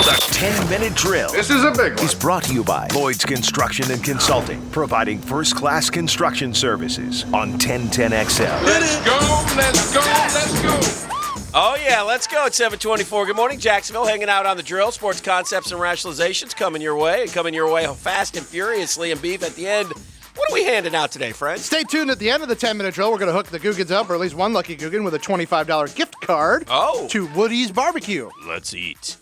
The 10-minute drill. This is a big one. Is brought to you by Lloyd's Construction and Consulting, providing first-class construction services on 1010XL. Let's go, let's go, let's go. Oh, yeah, let's go at 7:24. Good morning, Jacksonville. Hanging out on the drill. Sports concepts and rationalizations coming your way. Coming your way fast and furiously. And Beef at the end. What are we handing out today, friends? Stay tuned at the end of the 10-minute drill. We're going to hook the Googans up, or at least one lucky Googan, with a $25 gift card to Woody's Barbecue. Let's eat.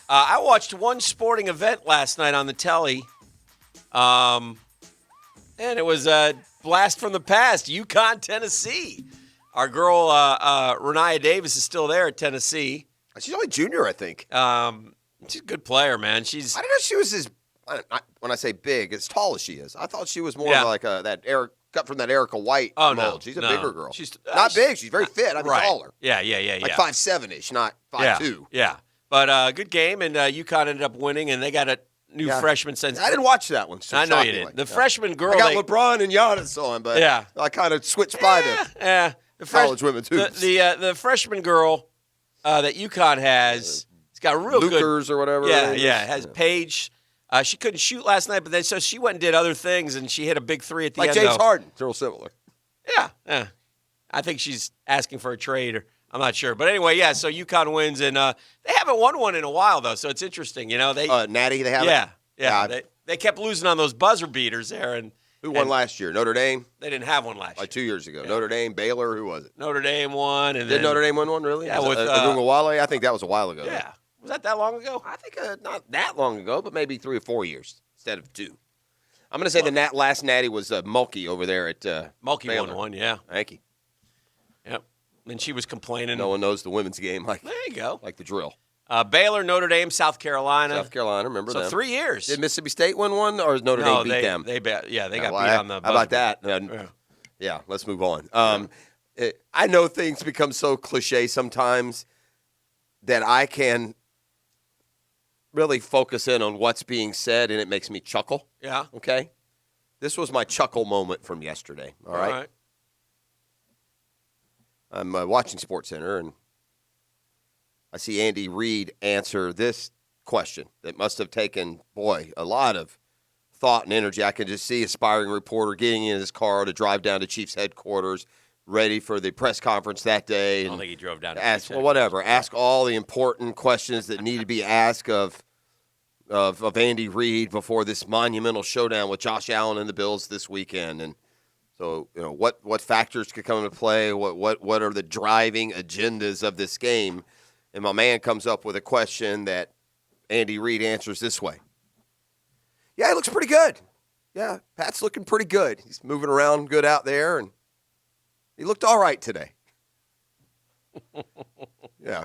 I watched one sporting event last night on the telly, and it was a blast from the past, UConn, Tennessee. Our girl, Renia Davis, is still there at Tennessee. She's only junior, I think. She's a good player, man. I didn't know she was as, when I say big, as tall as she is. I thought she was more like cut from that Erica White mold. No. She's a bigger girl. She's not big. She's very fit. I mean, right. taller. Yeah. Like 5'7"-ish, not 5'2". Yeah. But good game, and UConn ended up winning, and they got a new freshman since. I didn't watch that one. So I know you didn't. The freshman girl. I got LeBron and Giannis on, but I kind of switched by them. The college women's hoops. The freshman girl that UConn has, it's got real good. Lukers or whatever. Has Paige. She couldn't shoot last night, but then so she went and did other things, and she hit a big three at the end. Like James Harden. It's real similar. Yeah. I think she's asking for a trade, or I'm not sure. But anyway, so UConn wins, and they haven't won one in a while, though, so it's interesting. You know, Natty, they haven't? Yeah. They kept losing on those buzzer beaters there. And who won last year? Notre Dame? They didn't have one last year. Like 2 years ago. Notre Dame, Baylor, who was it? Notre Dame won. And Did Notre Dame win one, really? Yeah, with Wale? I think that was a while ago. Yeah. Was that long ago? I think not that long ago, but maybe 3 or 4 years instead of 2. I'm going to say the last Natty was Mulkey over there at Mulkey Baylor. won one, yeah. Thank you. Yep. And she was complaining. No one knows the women's game like there you go. Like the drill. Baylor, Notre Dame, South Carolina. Remember them. So 3 years. Did Mississippi State win one, or Notre Dame beat them? They got beat on the buzzer. How about that? Yeah, let's move on. I know things become so cliche sometimes that I can really focus in on what's being said, and it makes me chuckle. Yeah. Okay? This was my chuckle moment from yesterday, all right? I'm watching SportsCenter, and I see Andy Reid answer this question that must have taken, a lot of thought and energy. I can just see aspiring reporter getting in his car to drive down to Chiefs headquarters, ready for the press conference that day. I don't think he drove down to Chiefs headquarters. Ask all the important questions that need to be asked of Andy Reid before this monumental showdown with Josh Allen and the Bills this weekend. And so, what factors could come into play? What are the driving agendas of this game? And my man comes up with a question that Andy Reid answers this way. Yeah, he looks pretty good. Yeah, Pat's looking pretty good. He's moving around good out there, and he looked all right today. How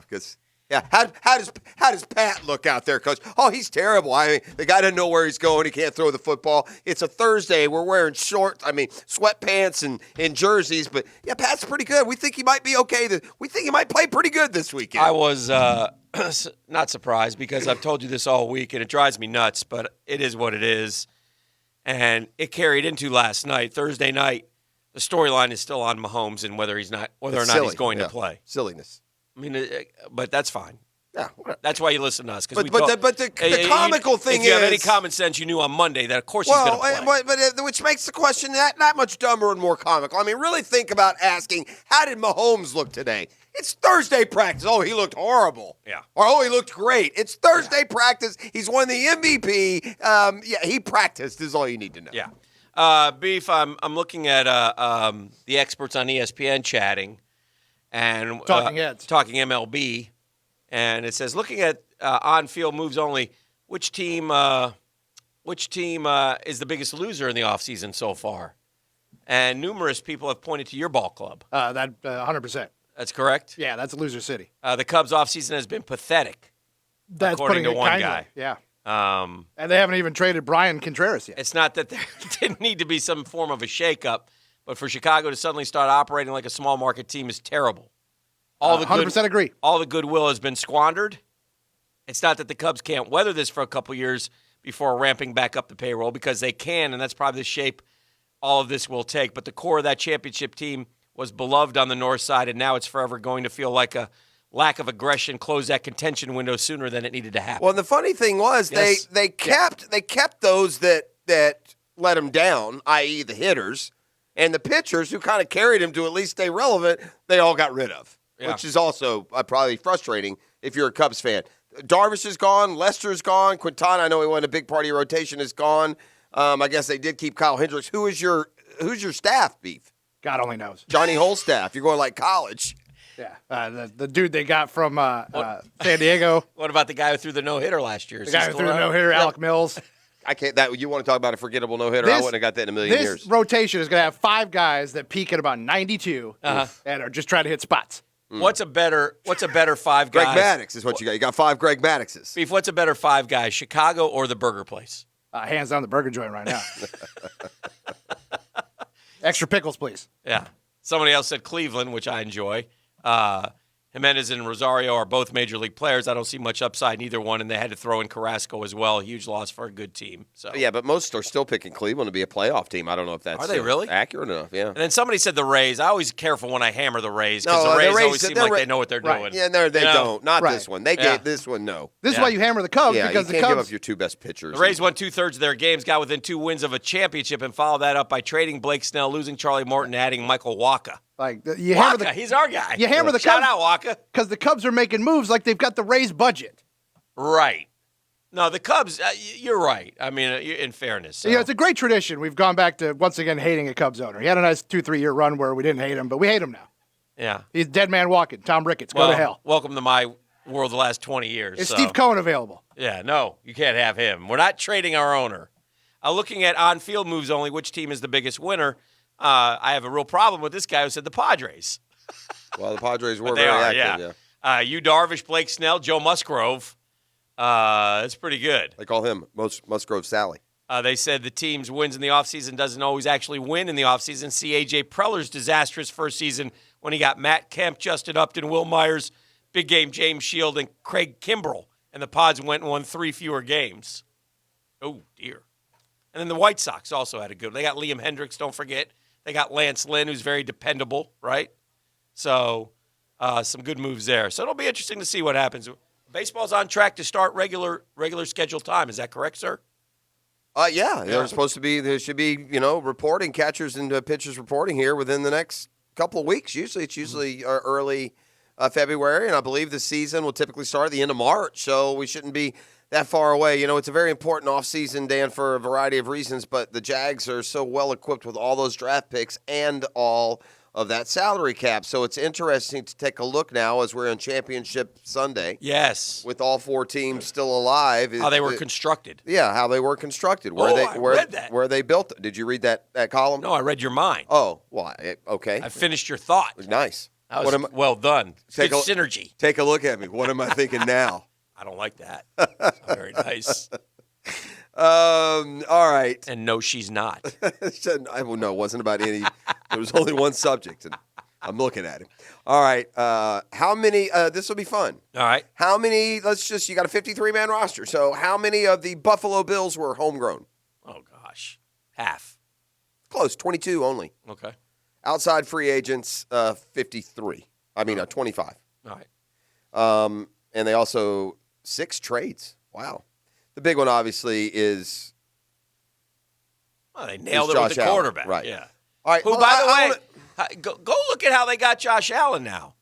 does Pat look out there, Coach? Oh, he's terrible. I mean, the guy doesn't know where he's going. He can't throw the football. It's a Thursday. We're wearing sweatpants and jerseys. But, yeah, Pat's pretty good. We think he might be okay. We think he might play pretty good this weekend. I was not surprised because I've told you this all week, and it drives me nuts, but it is what it is. And it carried into last night, Thursday night. The storyline is still on Mahomes and whether or not he's going to play. Silliness. I mean, but that's fine. Yeah, that's why you listen to us. But the comical thing is, if you have any common sense, you knew on Monday that of course he's going to play. But which makes the question that much dumber and more comical. I mean, really think about asking, how did Mahomes look today? It's Thursday practice. Oh, he looked horrible. Yeah. Or he looked great. It's Thursday practice. He's won the MVP. He practiced is all you need to know. Yeah. Beef, I'm looking at the experts on ESPN chatting. And Talking Heads. Talking MLB, and it says, looking at on-field moves only, which team is the biggest loser in the offseason so far? And numerous people have pointed to your ball club. That 100%. That's correct? Yeah, that's a loser city. The Cubs' offseason has been pathetic, that's according to one guy. Yeah. And they haven't even traded Brian Contreras yet. It's not that there didn't need to be some form of a shakeup. But for Chicago to suddenly start operating like a small market team is terrible. 100% agree. All the goodwill has been squandered. It's not that the Cubs can't weather this for a couple years before ramping back up the payroll, because they can, and that's probably the shape all of this will take. But the core of that championship team was beloved on the north side, and now it's forever going to feel like a lack of aggression close that contention window sooner than it needed to happen. Well, and the funny thing was they kept those that let him down, i.e. the hitters, and the pitchers who kind of carried him to at least stay relevant, they all got rid of, which is also probably frustrating if you're a Cubs fan. Darvish is gone. Lester's gone. Quintana, I know he wasn't a big part of your rotation, is gone. I guess they did keep Kyle Hendricks. Who's your staff, Beef? God only knows. Johnny Holstaff. You're going like college. Yeah, the dude they got from San Diego. What about the guy who threw the no-hitter last year? The guy who threw the no-hitter, Alec Mills. I can't. That you want to talk about a forgettable no-hitter? I wouldn't have got that in a million years. This rotation is going to have 5 guys that peak at about 92 and are just trying to hit spots. What's a better 5 guys? Greg Maddux is what you got. You got 5 Greg Madduxes. Beef, what's a better 5 guys, Chicago or the burger place? Hands down the burger joint right now. Extra pickles, please. Yeah. Somebody else said Cleveland, which I enjoy. Jimenez and Rosario are both major league players. I don't see much upside in either one, and they had to throw in Carrasco as well. A huge loss for a good team. So yeah, but most are still picking Cleveland to be a playoff team. I don't know if that's are they really accurate enough. Yeah. And then somebody said the Rays. I always careful when I hammer the Rays because the Rays always seem like they know what they're doing. Yeah, they don't. Not this one. They gave this one no. This is why you hammer the Cubs because you the can't Cubs give up your 2 best pitchers. The Rays won 2/3 of their games, got within 2 wins of a championship, and followed that up by trading Blake Snell, losing Charlie Morton, adding Michael Wacha. Like you hammer the, he's our guy. You hammer the Shout Cubs out Wacha because the Cubs are making moves like they've got the Rays budget. Right. No, the Cubs. You're right. I mean, in fairness, so. Yeah, it's a great tradition. We've gone back to once again hating a Cubs owner. He had a nice 2-3 year run where we didn't hate him, but we hate him now. Yeah, he's dead man walking. Tom Ricketts, go to hell. Welcome to my world the last 20 years. Is Steve Cohen available? Yeah, no, you can't have him. We're not trading our owner. Looking at on-field moves only, which team is the biggest winner? I have a real problem with this guy who said the Padres. Well, the Padres were very active. Yeah. Yu Darvish, Blake Snell, Joe Musgrove. That's pretty good. They call him Musgrove Sally. They said the team's wins in the offseason doesn't always actually win in the offseason. See A.J. Preller's disastrous first season when he got Matt Kemp, Justin Upton, Will Myers, big game James Shield, and Craig Kimbrell. And the Pods went and won 3 fewer games. Oh, dear. And then the White Sox also had a good one. They got Liam Hendricks, don't forget. They got Lance Lynn, who's very dependable, right? So some good moves there. So it'll be interesting to see what happens. Baseball's on track to start regular scheduled time. Is that correct, sir? Yeah. They're supposed to be. There should be reporting catchers and pitchers reporting here within the next couple of weeks. Usually it's early February, and I believe the season will typically start at the end of March. So we shouldn't be that far away. It's a very important offseason, Dan, for a variety of reasons, but the Jags are so well equipped with all those draft picks and all of that salary cap. So it's interesting to take a look now as we're on Championship Sunday. Yes. With all 4 teams still alive. How they were constructed. Yeah, how they were constructed. I read that. Where they built it. Did you read that column? No, I read your mind. Oh, well, okay. I finished your thought. Nice. That was well done. Good synergy. Take a look at me. What am I thinking now? I don't like that. It's not very nice. All right. And no, she's not. No, it wasn't about any. There was only one subject, and I'm looking at it. All right. How many? This will be fun. All right. How many? You got a 53-man roster. So how many of the Buffalo Bills were homegrown? Oh, gosh. Half. Close. 22 only. Okay. Outside free agents, 53. 25. All right. And they also 6 trades. Wow. The big one, obviously, is. Well, they nailed it with the quarterback. Right. Yeah. All right. Who, by the way, go look at how they got Josh Allen now.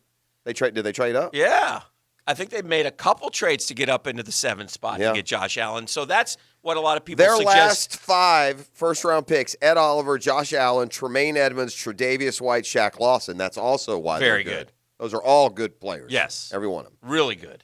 Did they trade up? Yeah. I think they've made a couple trades to get up into the 7th spot to get Josh Allen. So that's what a lot of people suggest. Their last 5 first-round picks, Ed Oliver, Josh Allen, Tremaine Edmonds, Tre'Davious White, Shaq Lawson. That's also why they're good. Those are all good players. Yes. Every one of them. Really good.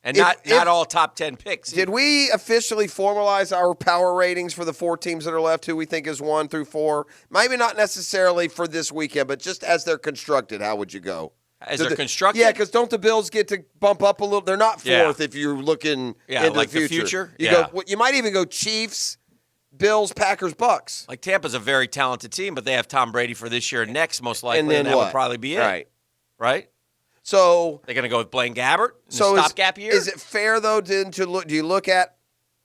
And not all top 10 picks. Did we officially formalize our power ratings for the 4 teams that are left, who we think is 1 through 4? Maybe not necessarily for this weekend, but just as they're constructed, how would you go? As they're constructed? Yeah, because don't the Bills get to bump up a little? They're not 4th if you're looking into like the future. You might even go Chiefs, Bills, Packers, Bucks. Like Tampa's a very talented team, but they have Tom Brady for this year and next, most likely, and that would probably be it. Right? So they're going to go with Blaine Gabbert in the stopgap year? Is it fair, though, to look? Do you look at,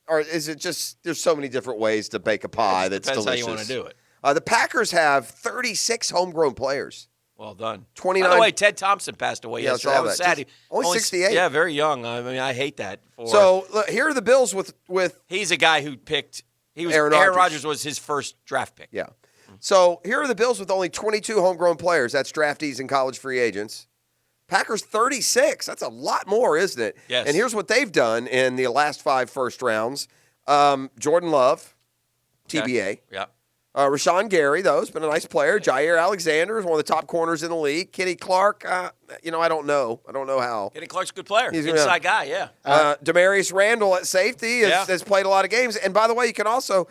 or is it just there's so many different ways to bake a pie that's depends delicious? How you want to do it. The Packers have 36 homegrown players. Well done. 29. By the way, Ted Thompson passed away yesterday. That was sad. Just only 68. Yeah, very young. I mean, I hate that. So look, here are the Bills with he's a guy who picked. Aaron Rodgers was his first draft pick. Yeah. So here are the Bills with only 22 homegrown players. That's draftees and college free agents. Packers 36. That's a lot more, isn't it? Yes. And here's what they've done in the last 5 first rounds. Jordan Love, TBA. Okay. Yeah. Rashawn Gary, though, has been a nice player. Jair Alexander is one of the top corners in the league. Kenny Clark, I don't know. I don't know how. Kenny Clark's a good player. He's inside guy, yeah. Demarius Randall at safety has played a lot of games. And by the way, you can also,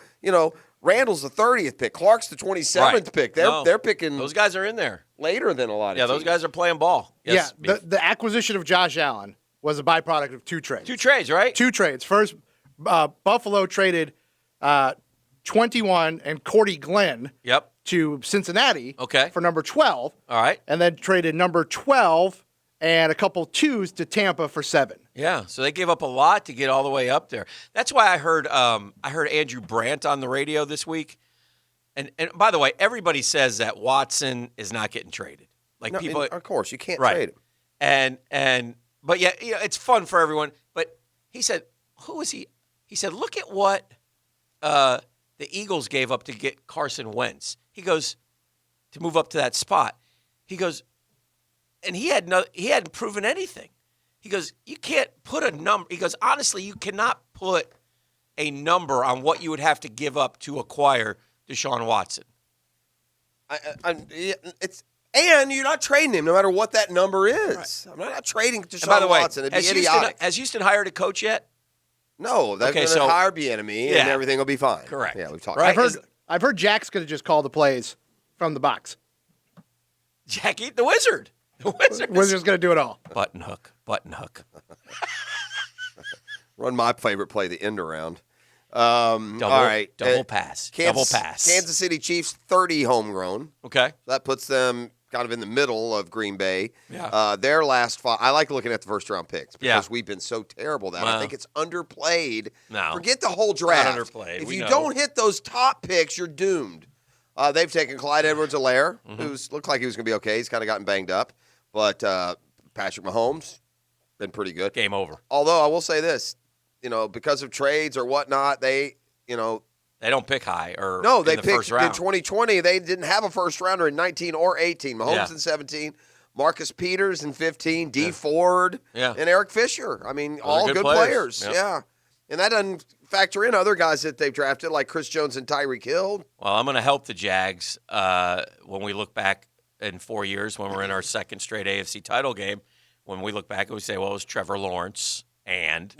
Randall's the 30th pick. Clark's the 27th pick. They're picking. Those guys are in there Later than a lot of teams. those guys are playing ball. Yes. Yeah, the acquisition of Josh Allen was a byproduct of 2 trades. 2 trades, right? 2 trades. First, Buffalo traded 21 and Cordy Glenn to Cincinnati for number 12. All right. And then traded number 12 and a couple 2s to Tampa for 7. Yeah, so they gave up a lot to get all the way up there. That's why I heard Andrew Brandt on the radio this week. And by the way, everybody says that Watson is not getting traded. Of course, you can't trade him. But it's fun for everyone. But he said, who is he? He said, look at what the Eagles gave up to get Carson Wentz. He goes, to move up to that spot. He goes, and he hadn't proven anything. He goes, you can't put a number. He goes, honestly, you cannot put a number on what you would have to give up to acquire Deshaun Watson. And you're not trading him no matter what that number is. Right. I'm not trading Deshaun Watson. It'd be idiotic. Has Houston hired a coach yet? No, they're going to hire Bieniemy and everything will be fine. Correct. Yeah, we've talked. Right. I've heard Jack's going to just call the plays from the box. Jackie, the Wizard. The Wizard's going to do it all. Button hook. Run my favorite play, the end around. All right. Double pass. Kansas City Chiefs, 30 homegrown. Okay. That puts them kind of in the middle of Green Bay. Yeah. Their last 5, I like looking at the first-round picks because we've been so terrible that I think it's underplayed. No. Forget the whole draft. Not underplayed. If you don't hit those top picks, you're doomed. They've taken Clyde Edwards-Helaire, who's looked like he was going to be okay. He's kind of gotten banged up. But Patrick Mahomes, been pretty good. Game over. Although I will say this, because of trades or whatnot, they don't pick high or they in the picked first round. in 2020. They didn't have a first rounder in 19 or 18. Mahomes in 17, Marcus Peters in 15, D Ford, and Eric Fisher. I mean, all good players. Yep. Yeah, and that doesn't factor in other guys that they've drafted like Chris Jones and Tyreek Hill. Well, I'm going to help the Jags when we look back in 4 years when we're in our second straight AFC title game. When we look back and we say, well, it was Trevor Lawrence and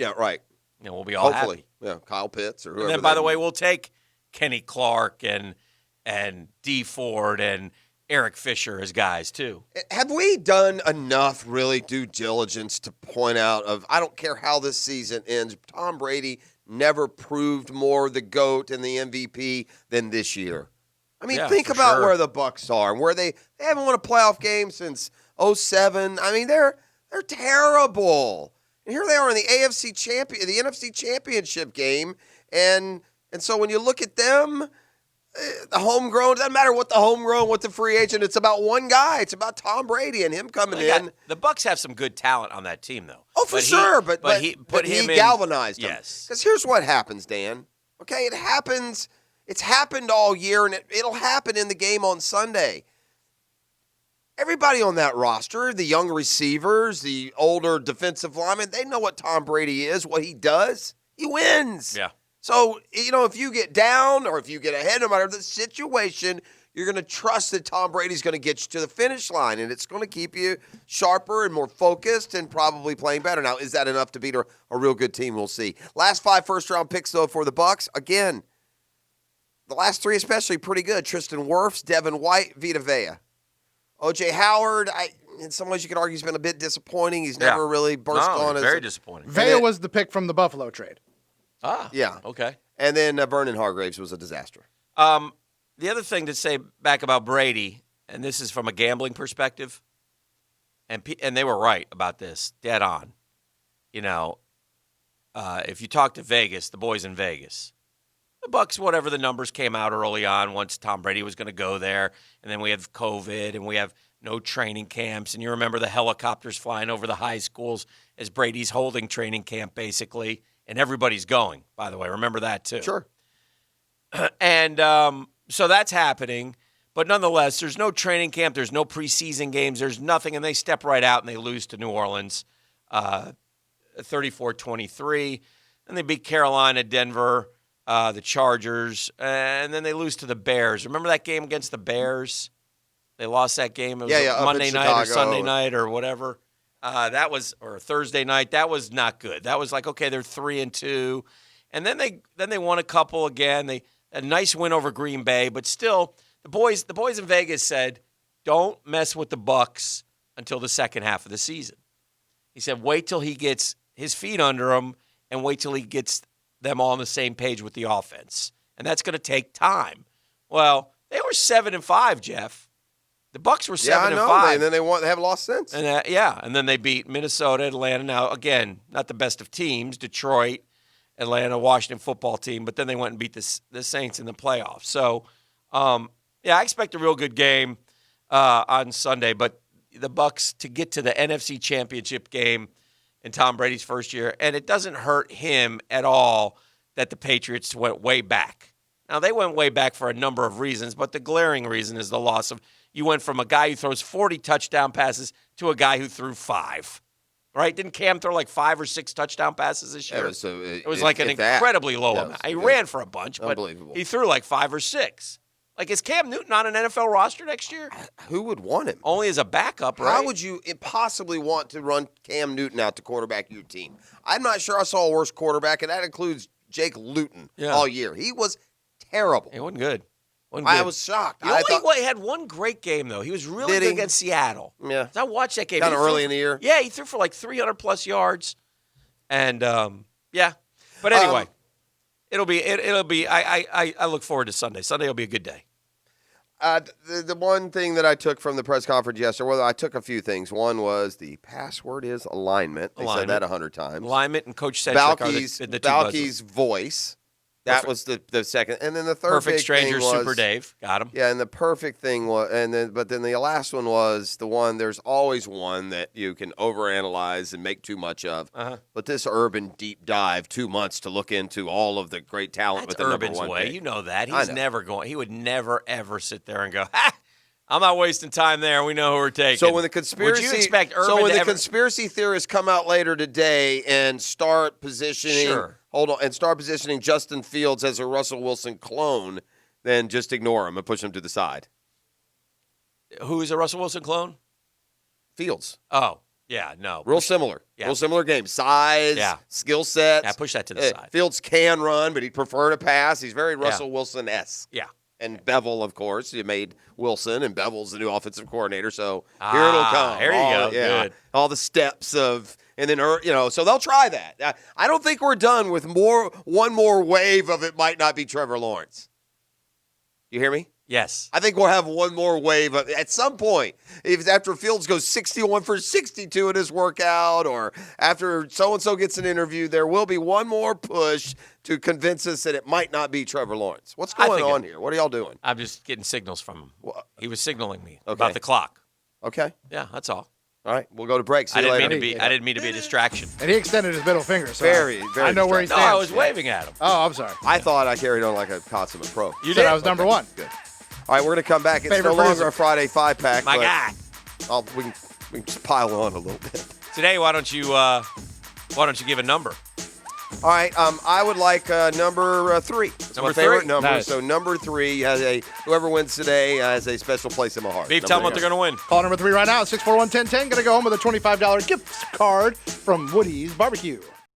we'll be all hopefully happy. Yeah, Kyle Pitts or whoever. And then, by the way, we'll take Kenny Clark and D Ford and Eric Fisher as guys too. Have we done enough really due diligence to point out I don't care how this season ends, Tom Brady never proved more the GOAT and the MVP than this year. I mean, think about where the Bucs are and where they haven't won a playoff game since 2007. I mean, they're terrible. And here they are in the NFC Championship game. And so when you look at them, the homegrown, it doesn't matter what the free agent, it's about one guy. It's about Tom Brady and him coming in. The Bucs have some good talent on that team, though. Oh, for sure. But he galvanized them. Yes. Because here's what happens, Dan. Okay, it happens. It's happened all year, and it'll happen in the game on Sunday. Everybody on that roster, the young receivers, the older defensive linemen, they know what Tom Brady is, what he does. He wins. Yeah. So, if you get down or if you get ahead, no matter the situation, you're going to trust that Tom Brady's going to get you to the finish line, and it's going to keep you sharper and more focused and probably playing better. Now, is that enough to beat a real good team? We'll see. Last 5 first-round picks, though, for the Bucs. Again, the last 3 especially pretty good. Tristan Wirfs, Devin White, Vita Vea. O.J. Howard, in some ways you could argue he's been a bit disappointing. He's never really burst on as very disappointing. Vea was the pick from the Buffalo trade. Yeah. Okay. And then Vernon Hargraves was a disaster. The other thing to say back about Brady, and this is from a gambling perspective, and they were right about this, dead on. If you talk to Vegas, the boys in Vegas, the Bucs, whatever the numbers came out early on, once Tom Brady was going to go there, and then we have COVID, and we have no training camps. And you remember the helicopters flying over the high schools as Brady's holding training camp, basically. And everybody's going, by the way. Remember that, too. Sure. And so that's happening. But nonetheless, there's no training camp. There's no preseason games. There's nothing. And they step right out and they lose to New Orleans 34-23. And they beat Carolina, Denver, the Chargers. And then they lose to the Bears. Remember that game against the Bears? They lost that game. It was Monday night or Sunday night or whatever. That was, or Thursday night. That was not good. That was like, okay, they're 3-2. And then they won a couple again. A nice win over Green Bay, but still, the boys in Vegas said, don't mess with the Bucs until the second half of the season. He said, wait till he gets his feet under him and wait till he gets them all on the same page with the offense. And that's going to take time. Well, they were 7-5, Jeff. The Bucs were 7-5. And then they haven't lost since. And and then they beat Minnesota, Atlanta. Now, again, not the best of teams, Detroit, Atlanta, Washington football team, but then they went and beat the Saints in the playoffs. So, I expect a real good game on Sunday. But the Bucs to get to the NFC Championship game in Tom Brady's first year, and it doesn't hurt him at all that the Patriots went way back. Now, they went way back for a number of reasons, but the glaring reason is the loss of you went from a guy who throws 40 touchdown passes to a guy who threw 5. Right? Didn't Cam throw like 5 or 6 touchdown passes this year? It was like an incredibly low amount. He ran for a bunch, but he threw like 5 or 6. Like, is Cam Newton on an NFL roster next year? Who would want him? Only as a backup, right? How would you possibly want to run Cam Newton out to quarterback your team? I'm not sure I saw a worse quarterback, and that includes Jake Luton all year. He was terrible. He wasn't good. I was shocked. He had one great game, though. He was really good against Seattle. Yeah. I watched that game. Kind of early in the year. Yeah, he threw for like 300-plus yards. And, But anyway, it'll be. I look forward to Sunday. Sunday will be a good day. The one thing that I took from the press conference yesterday, I took a few things. One was the password is alignment. They said that 100 times. Alignment and Coach Centric are the two Balky's voice. That was the second, and then the third perfect stranger, thing was, Super Dave, got him. Yeah, and the perfect thing was, but then the last one was the one. There's always one that you can overanalyze and make too much of. But this Urban deep dive, 2 months to look into all of the great talent with the Urban's number 1 way. pick. You know that never going. He would never ever sit there and go, "Ha, I'm not wasting time there. We know who we're taking." So when the conspiracy, would you expect Urban conspiracy theorists come out later today and start positioning. And start positioning Justin Fields as a Russell Wilson clone, then just ignore him and push him to the side. Who is a Russell Wilson clone? Fields. Oh, yeah, no. Real similar. Yeah. Real similar game. Size, skill sets. Yeah, push that to the side. Fields can run, but he'd prefer to pass. He's very Russell Wilson-esque. Yeah. And Bevel, of course. You made Wilson, and Bevel's the new offensive coordinator, so here it'll come. Here you go. Yeah, good. All the steps of – and then, so they'll try that. I don't think we're done with one more wave of it might not be Trevor Lawrence. You hear me? Yes. I think we'll have one more wave at some point. If after Fields goes 61 for 62 in his workout, or after so-and-so gets an interview, there will be one more push to convince us that it might not be Trevor Lawrence. What's going on here? What are y'all doing? I'm just getting signals from him. He was signaling me Okay. about the clock. Okay. Yeah, that's all. All right, we'll go to break. See I you didn't later. I didn't mean to be a distraction. And he extended his middle finger. So Very I know where he No, stands. I was waving at him. Oh, I'm sorry. I thought I carried on like a consummate pro. You said I was number 1. Good. All right, we're going to come back. It's Favorite no longer producer. a Friday 5-pack. My God. We can just pile on a little bit. Today, why don't you give a number? All right, I would like number 3. It's Number my favorite 3? number. Nice. So number 3 has whoever wins today has a special place in my heart. Beef, tell them what they're going to win. Call number 3 right now, 641-1010. Going to go home with a $25 gift card from Woody's Barbecue.